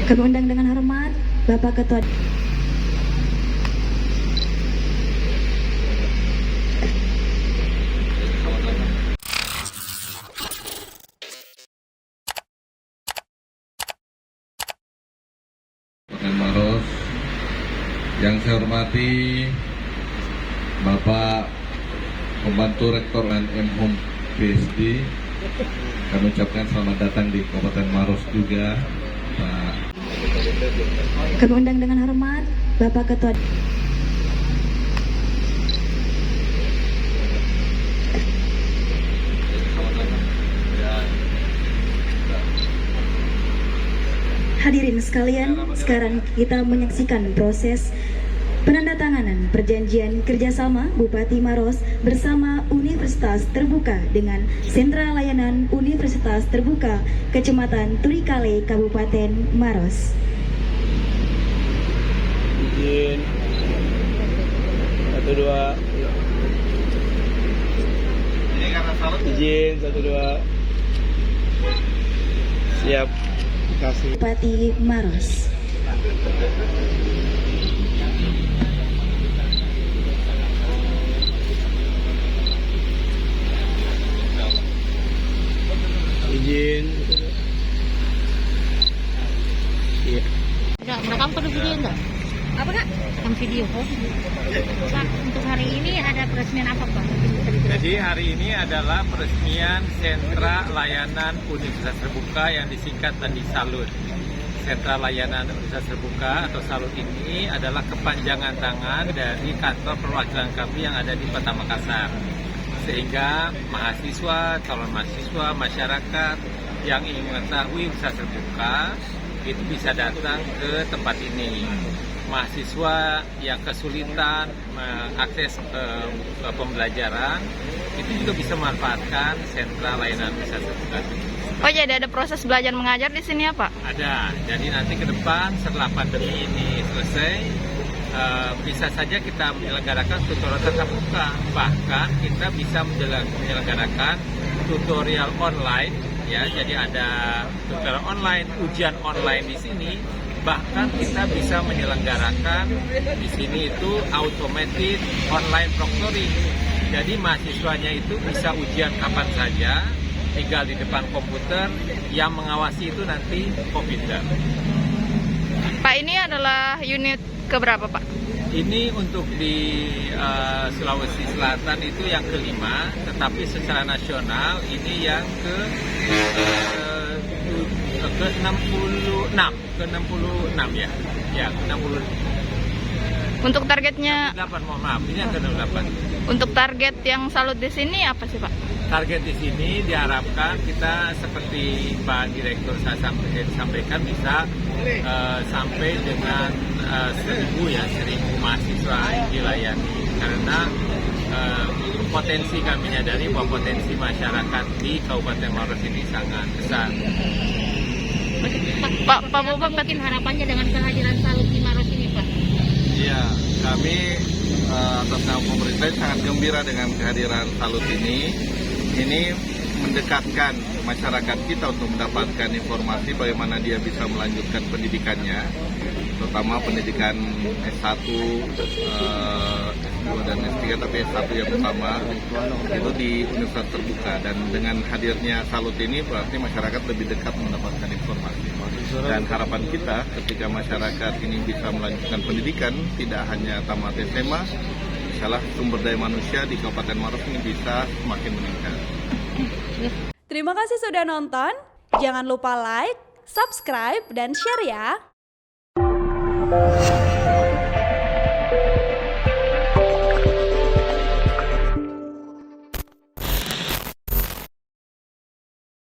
Kami undang dengan hormat Bapak Ketua. Kabupaten Maros, yang saya hormati Bapak Pembantu Rektor M.Hum PSD, kami ucapkan selamat datang di Kabupaten Maros juga, Pak. Kami undang dengan hormat Bapak Ketua. Hadirin sekalian, sekarang kita menyaksikan proses penandatanganan perjanjian kerjasama Bupati Maros bersama Universitas Terbuka dengan Sentra Layanan Universitas Terbuka Kecamatan Turikale, Kabupaten Maros. Izin 1 2. Izin 1 2. Siap. Kasih. Bupati Maros. Izin. Iya. Ada merekam pada video enggak? Apa kak? Rekam video. Pak, untuk hari ini ada peresmian apa Pak? Jadi hari ini adalah peresmian Sentra Layanan Universitas Terbuka yang disingkat tadi SALUT. Sentra Layanan Universitas Terbuka atau SALUT ini adalah kepanjangan tangan dari kantor perwakilan kami yang ada di Kota Makassar. Sehingga mahasiswa, calon mahasiswa, masyarakat yang ingin mengetahui Universitas Terbuka itu bisa datang ke tempat ini. Mahasiswa yang kesulitan mengakses pembelajaran itu juga bisa memanfaatkan sentra layanan Universitas Terbuka. Oh jadi ada proses belajar mengajar di sini ya Pak? Ada. Jadi nanti ke depan setelah pandemi ini selesai, bisa saja kita menyelenggarakan tutorial tatap muka. Bahkan kita bisa menyelenggarakan tutorial online, ya. Jadi ada tutorial online, ujian online di sini. Bahkan kita bisa menyelenggarakan di sini itu automated online proctoring. Jadi mahasiswanya itu bisa ujian kapan saja, tinggal di depan komputer, yang mengawasi itu nanti komputer. Pak, ini adalah unit keberapa Pak? Ini untuk di Sulawesi Selatan itu yang kelima, tetapi secara nasional ini yang ke 66 ya. Ya, 60. Untuk targetnya 8, mohon maaf, ini yang ke-8. Untuk target yang salut di sini apa sih Pak? Target di sini diharapkan kita seperti Pak Direktur saya sampaikan bisa sampai dengan 1.000 mahasiswa yang dilayani, karena potensi kami menyadari bahwa potensi masyarakat di Kabupaten Maros ini sangat besar. Pak Bobot, Mungkin harapannya dengan kehadiran SALUT di Maros ini Pak? Iya, kami atas nama pemerintah sangat gembira dengan kehadiran SALUT ini. Ini mendekatkan masyarakat kita untuk mendapatkan informasi bagaimana dia bisa melanjutkan pendidikannya, terutama pendidikan S1, S2 dan S3, tapi S1 yang utama itu di Universitas Terbuka. Dan dengan hadirnya SALUT ini berarti masyarakat lebih dekat mendapatkan informasi. Dan harapan kita ketika masyarakat ini bisa melanjutkan pendidikan, tidak hanya tamat SMA, salah sumber daya manusia di Kabupaten Maros ini bisa semakin meningkat. Terima kasih sudah nonton. Jangan lupa like, subscribe, dan share ya.